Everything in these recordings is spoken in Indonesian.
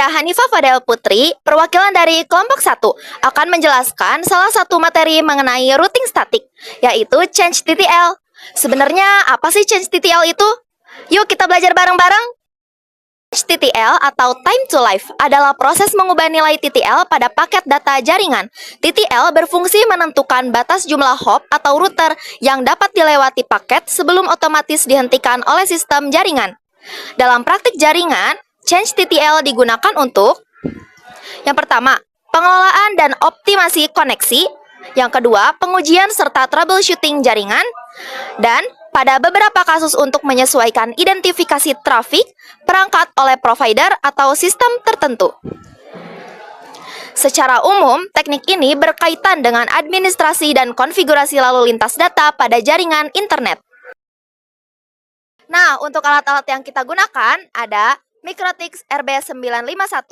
Saya Hanifah Fadel Putri, perwakilan dari kelompok 1, akan menjelaskan salah satu materi mengenai routing statik, yaitu change TTL. Sebenarnya apa sih change TTL itu? Yuk kita belajar bareng-bareng. Change TTL atau time to life adalah proses mengubah nilai TTL pada paket data jaringan. TTL berfungsi menentukan batas jumlah hop atau router yang dapat dilewati paket sebelum otomatis dihentikan oleh sistem jaringan. Dalam praktik jaringan, change TTL digunakan untuk yang pertama, pengelolaan dan optimasi koneksi. Yang kedua, pengujian serta troubleshooting jaringan. Dan pada beberapa kasus untuk menyesuaikan identifikasi trafik perangkat oleh provider atau sistem tertentu. Secara umum, teknik ini berkaitan dengan administrasi dan konfigurasi lalu lintas data pada jaringan internet. Nah, untuk alat-alat yang kita gunakan ada Microtix RB951,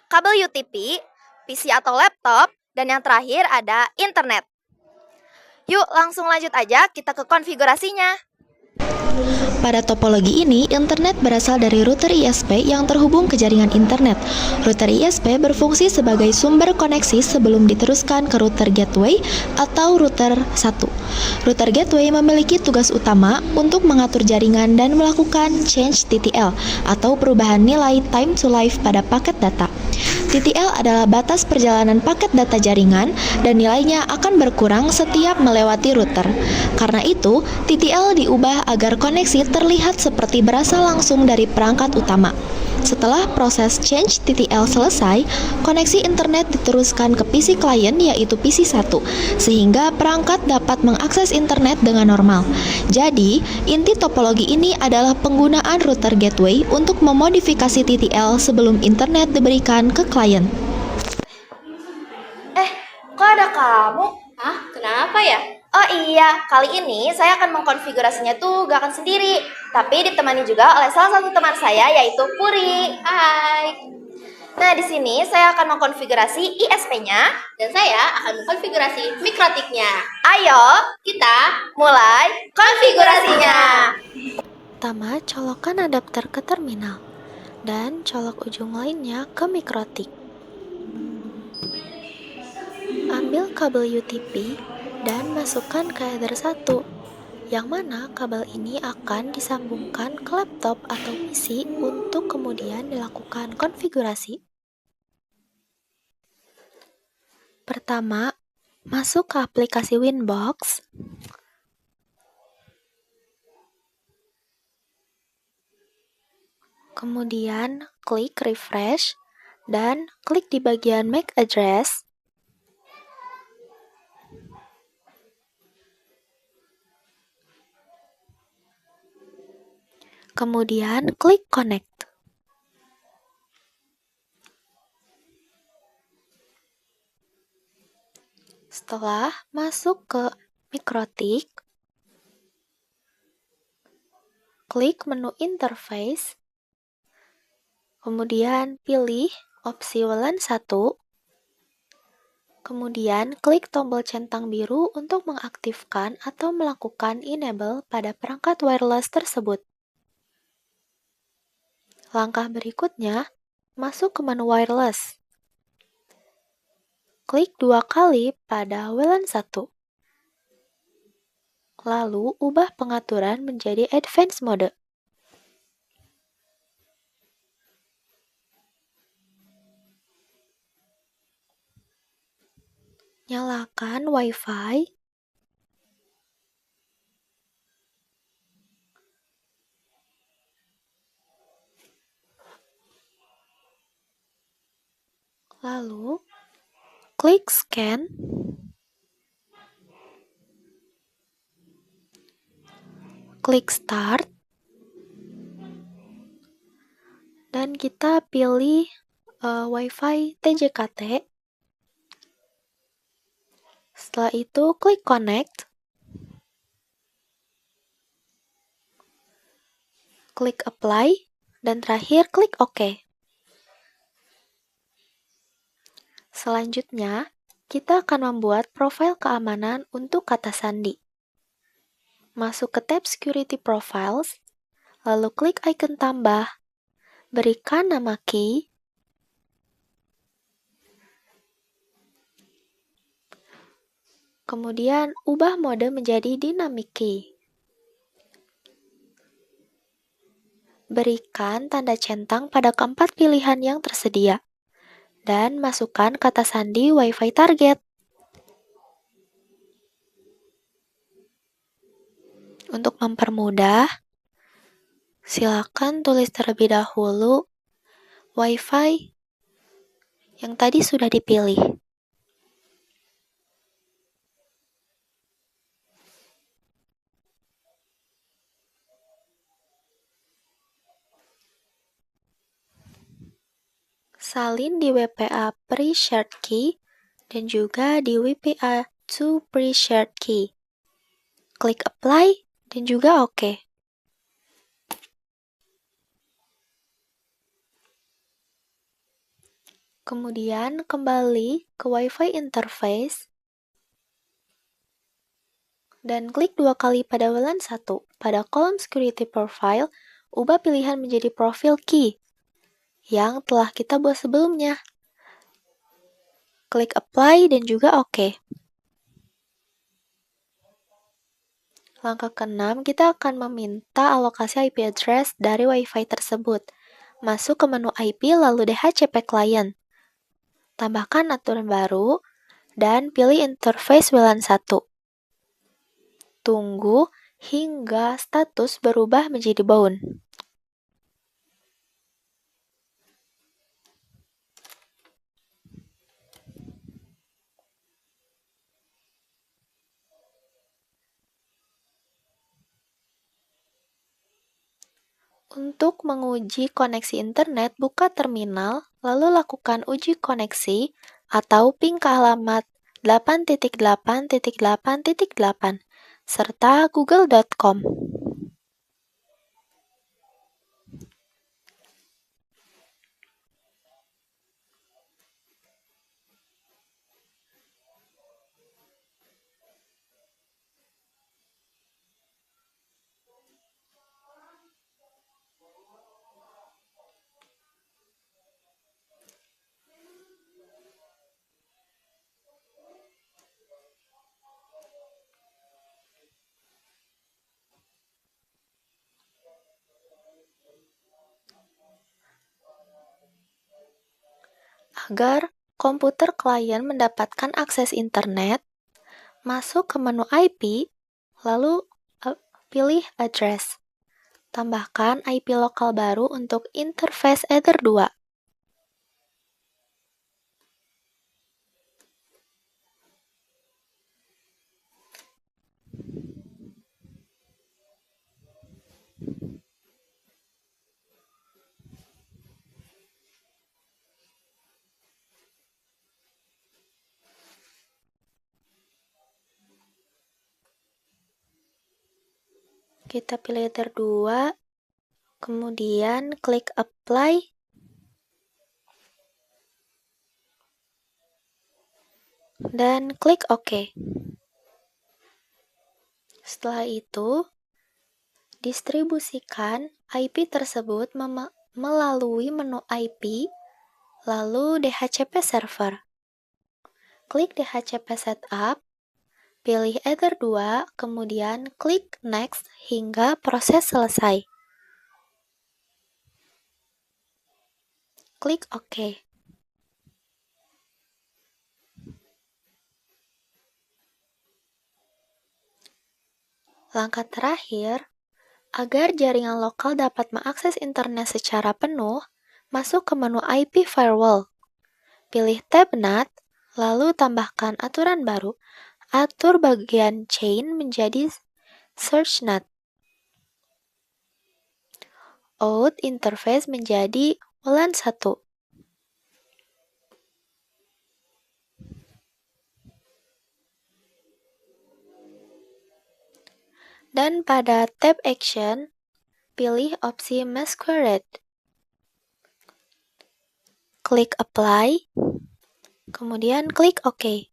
kabel UTP, PC atau laptop, dan yang terakhir ada internet. Yuk, langsung lanjut aja kita ke konfigurasinya. Pada topologi ini, internet berasal dari router ISP yang terhubung ke jaringan internet. Router ISP berfungsi sebagai sumber koneksi sebelum diteruskan ke router gateway atau router 1. Router gateway memiliki tugas utama untuk mengatur jaringan dan melakukan change TTL atau perubahan nilai time to life pada paket data. TTL adalah batas perjalanan paket data jaringan dan nilainya akan berkurang setiap melewati router. Karena itu, TTL diubah agar koneksi terlihat seperti berasal langsung dari perangkat utama. Setelah proses change TTL selesai, koneksi internet diteruskan ke PC klien yaitu PC1, sehingga perangkat dapat mengakses internet dengan normal. Jadi, inti topologi ini adalah penggunaan router gateway untuk memodifikasi TTL sebelum internet diberikan ke klien. Kok ada kamu? Hah? Kenapa ya? Oh iya, kali ini saya akan mengkonfigurasinya tuh gak akan sendiri, tapi ditemani juga oleh salah satu teman saya yaitu Puri. Hai. Nah, di sini saya akan mengkonfigurasi ISP-nya. Dan saya akan mengkonfigurasi mikrotiknya. Ayo, Kita mulai konfigurasinya. Pertama, colokkan adapter ke terminal dan colok ujung lainnya ke mikrotik. Ambil kabel UTP dan masukkan ke header 1, yang mana kabel ini akan disambungkan ke laptop atau PC untuk kemudian dilakukan konfigurasi. Pertama, masuk ke aplikasi Winbox. Kemudian klik refresh dan klik di bagian MAC address. Kemudian klik connect. Setelah masuk ke mikrotik, klik menu interface, kemudian pilih opsi WLAN 1, kemudian klik tombol centang biru untuk mengaktifkan atau melakukan enable pada perangkat wireless tersebut. Langkah berikutnya, masuk ke menu wireless. Klik 2 kali pada WLAN 1. Lalu, ubah pengaturan menjadi advanced mode. Nyalakan Wi-Fi. Lalu, klik scan. Klik start. Dan kita pilih Wi-Fi TJKT. Setelah itu, klik connect. Klik apply. Dan terakhir, klik OK. Selanjutnya, kita akan membuat profil keamanan untuk kata sandi. Masuk ke tab Security Profiles, lalu klik icon tambah, berikan nama key, Kemudian, ubah mode menjadi dynamic key. Berikan tanda centang pada keempat pilihan yang tersedia. Dan masukkan kata sandi Wi-Fi target. Untuk mempermudah, silakan tulis terlebih dahulu Wi-Fi yang tadi sudah dipilih. Salin di WPA pre-shared key dan juga di WPA to pre-shared key. Klik apply dan juga OK. Kemudian kembali ke Wi-Fi interface dan klik 2 kali pada WLAN 1. Pada kolom security profile, ubah pilihan menjadi profile key yang telah kita buat sebelumnya. Klik apply dan juga OK. Langkah ke-6, kita akan meminta alokasi IP address dari Wi-Fi tersebut. Masuk ke menu IP lalu DHCP client. Tambahkan aturan baru dan pilih interface WLAN 1. Tunggu hingga status berubah menjadi bound. Untuk menguji koneksi internet, buka terminal, lalu lakukan uji koneksi atau ping ke alamat 8.8.8.8 serta google.com. Agar komputer klien mendapatkan akses internet, masuk ke menu IP, lalu pilih address. Tambahkan IP lokal baru untuk interface Ether 2. Kita pilih Ether 2, kemudian klik apply, dan klik OK. Setelah itu, distribusikan IP tersebut melalui menu IP, lalu DHCP server. Klik DHCP setup, pilih Ether 2, kemudian klik next hingga proses selesai. Klik OK. Langkah terakhir, agar jaringan lokal dapat mengakses internet secara penuh, masuk ke menu IP firewall. Pilih tab NAT, lalu tambahkan aturan baru, atur bagian chain menjadi search NAT. Out interface menjadi WLAN 1. Dan pada tab action, pilih opsi masquerade. Klik apply, kemudian klik OK.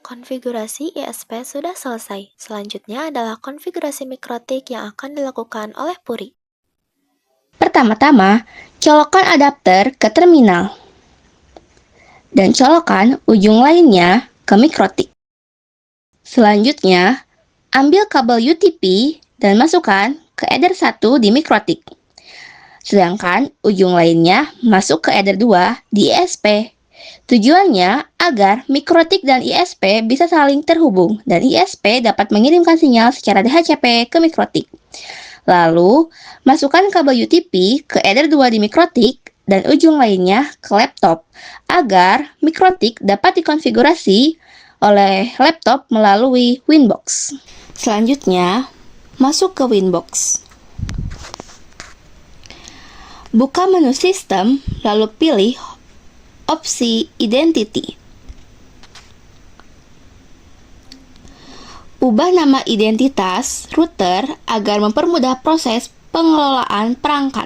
Konfigurasi ISP sudah selesai. Selanjutnya adalah konfigurasi mikrotik yang akan dilakukan oleh Puri. Pertama-tama, colokkan adapter ke terminal. Dan colokkan ujung lainnya ke mikrotik. Selanjutnya, ambil kabel UTP dan masukkan ke header 1 di mikrotik. Sedangkan ujung lainnya masuk ke header 2 di ISP. Tujuannya agar mikrotik dan ISP bisa saling terhubung dan ISP dapat mengirimkan sinyal secara DHCP ke mikrotik. Lalu, masukkan kabel UTP ke header 2 di mikrotik dan ujung lainnya ke laptop agar mikrotik dapat dikonfigurasi oleh laptop melalui Winbox. Selanjutnya, masuk ke Winbox. Buka menu sistem, lalu pilih opsi Identity. Ubah nama identitas router agar mempermudah proses pengelolaan perangkat.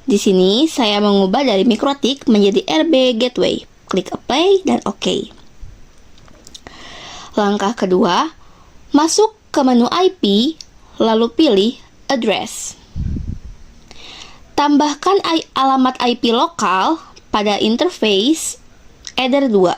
Di sini saya mengubah dari mikrotik menjadi RB Gateway. Klik Apply dan OK. Langkah kedua, masuk ke menu IP, lalu pilih Address. Tambahkan alamat IP lokal pada interface header 2.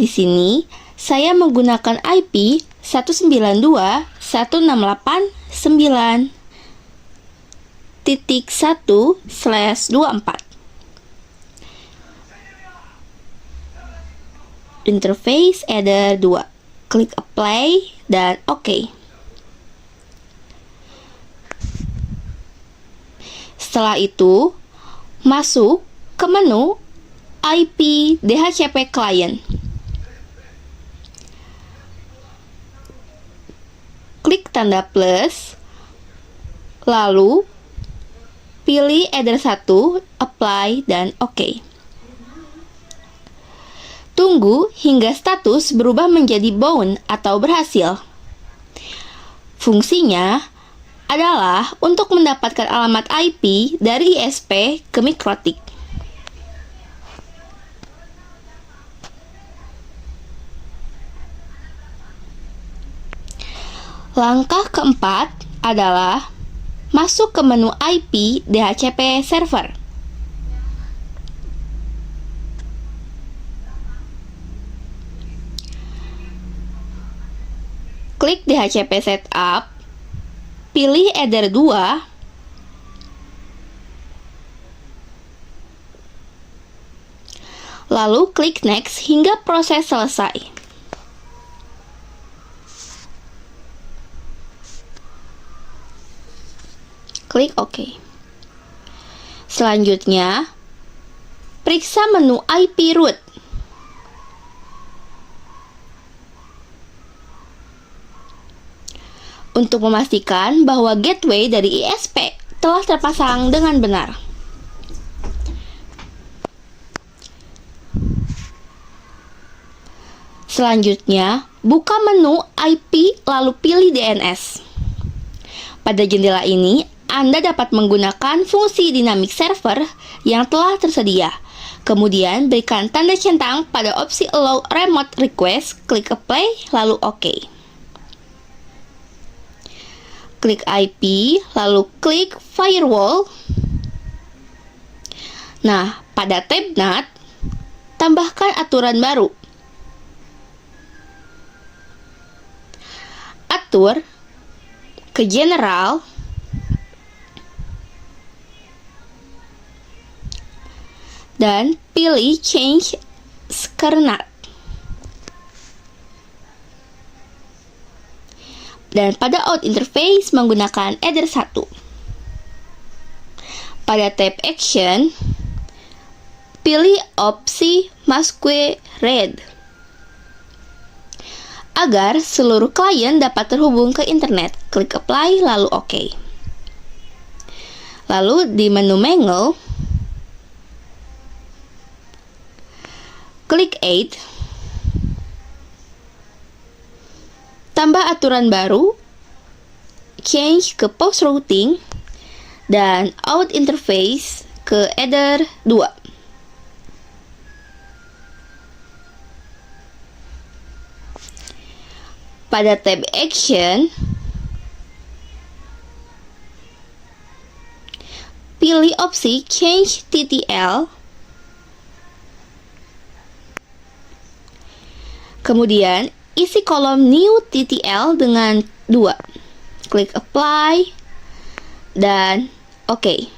Di sini, saya menggunakan IP 192.168.1/24. Interface header 2. Klik Apply dan OK. Setelah itu, masuk ke menu IP DHCP Client. Klik tanda plus, lalu pilih header 1, apply, dan OK. Tunggu hingga status berubah menjadi bound atau berhasil. Fungsinya adalah untuk mendapatkan alamat IP dari ISP ke mikrotik. Langkah keempat adalah masuk ke menu IP DHCP server. Klik DHCP Setup, pilih header 2, lalu klik Next hingga proses selesai. Klik OK. Selanjutnya, periksa menu IP root. Untuk memastikan bahwa gateway dari ISP telah terpasang dengan benar. Selanjutnya, buka menu IP lalu pilih DNS. Pada jendela ini, Anda dapat menggunakan fungsi dynamic server yang telah tersedia. Kemudian, berikan tanda centang pada opsi Allow Remote Request, klik Apply, lalu OK. Klik IP, lalu klik Firewall. Nah, pada tab NAT, tambahkan aturan baru. Atur ke General, dan pilih Change Kernel. Dan pada out interface menggunakan header 1. Pada tab Action, pilih opsi Masquerade agar seluruh klien dapat terhubung ke internet. Klik Apply lalu OK. Lalu di menu Mangle, klik Add, tambah aturan baru, change ke post routing, dan out interface ke header 2. Pada tab Action, pilih opsi Change TTL. Kemudian, isi kolom New TTL dengan 2. Klik Apply dan OK.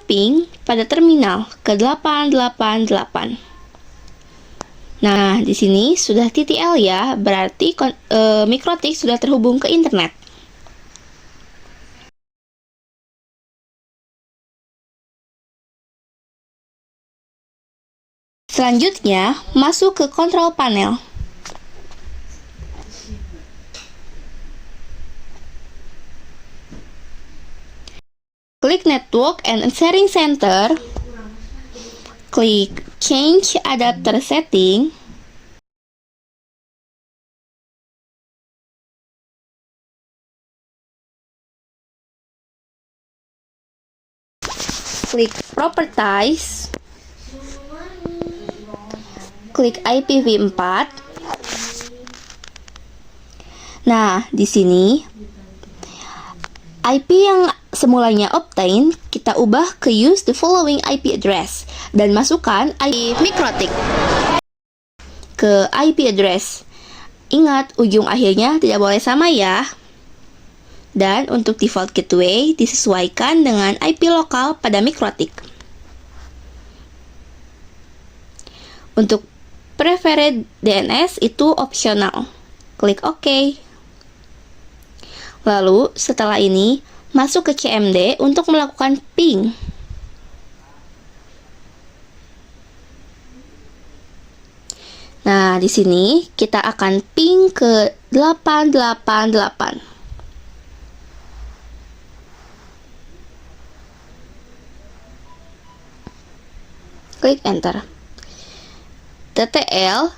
Ping pada terminal ke 888. Nah, di sini sudah TTL ya, berarti MikroTik sudah terhubung ke internet. Selanjutnya, masuk ke kontrol panel. Klik Network and Sharing Center. Klik Change Adapter Setting. Klik Properties. Klik IPv4. Nah, di sini IP yang semulanya obtain, kita ubah ke use the following IP address dan masukkan IP MikroTik ke IP address. Ingat, ujung akhirnya tidak boleh sama ya. Dan untuk default gateway disesuaikan dengan IP lokal pada MikroTik. Untuk preferred DNS itu opsional. Klik OK. Lalu, setelah ini, masuk ke CMD untuk melakukan ping. Nah, di sini kita akan ping ke 888. Klik Enter. TTL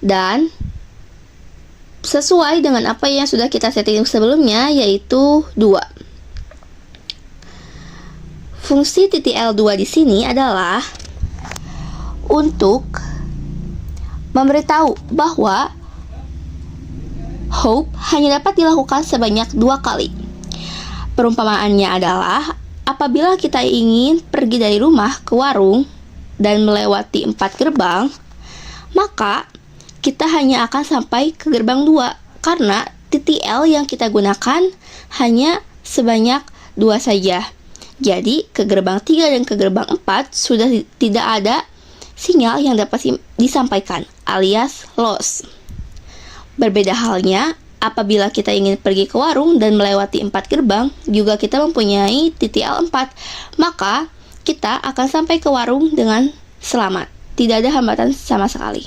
dan sesuai dengan apa yang sudah kita setting sebelumnya, yaitu 2. Fungsi TTL2 di sini adalah untuk memberitahu bahwa hop hanya dapat dilakukan sebanyak 2 kali. Perumpamaannya adalah apabila kita ingin pergi dari rumah ke warung dan melewati 4 gerbang, maka kita hanya akan sampai ke gerbang 2 karena TTL yang kita gunakan hanya sebanyak 2 saja. Jadi ke gerbang 3 dan ke gerbang 4 sudah tidak ada sinyal yang dapat disampaikan alias loss. Berbeda halnya apabila kita ingin pergi ke warung dan melewati 4 gerbang, juga kita mempunyai TTL 4, maka kita akan sampai ke warung dengan selamat. Tidak ada hambatan sama sekali.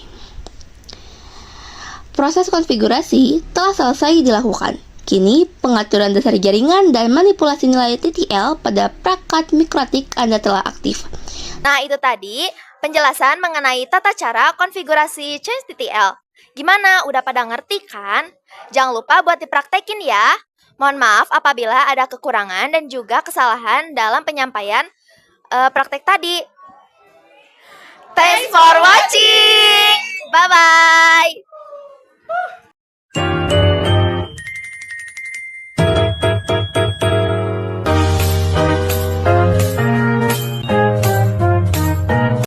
Proses konfigurasi telah selesai dilakukan. Kini, pengaturan dasar jaringan dan manipulasi nilai TTL pada perangkat MikroTik Anda telah aktif. Nah, itu tadi penjelasan mengenai tata cara konfigurasi Change TTL. Gimana? Udah pada ngerti kan? Jangan lupa buat dipraktekin ya. Mohon maaf apabila ada kekurangan dan juga kesalahan dalam penyampaian praktek tadi. Thanks for watching. Bye-bye.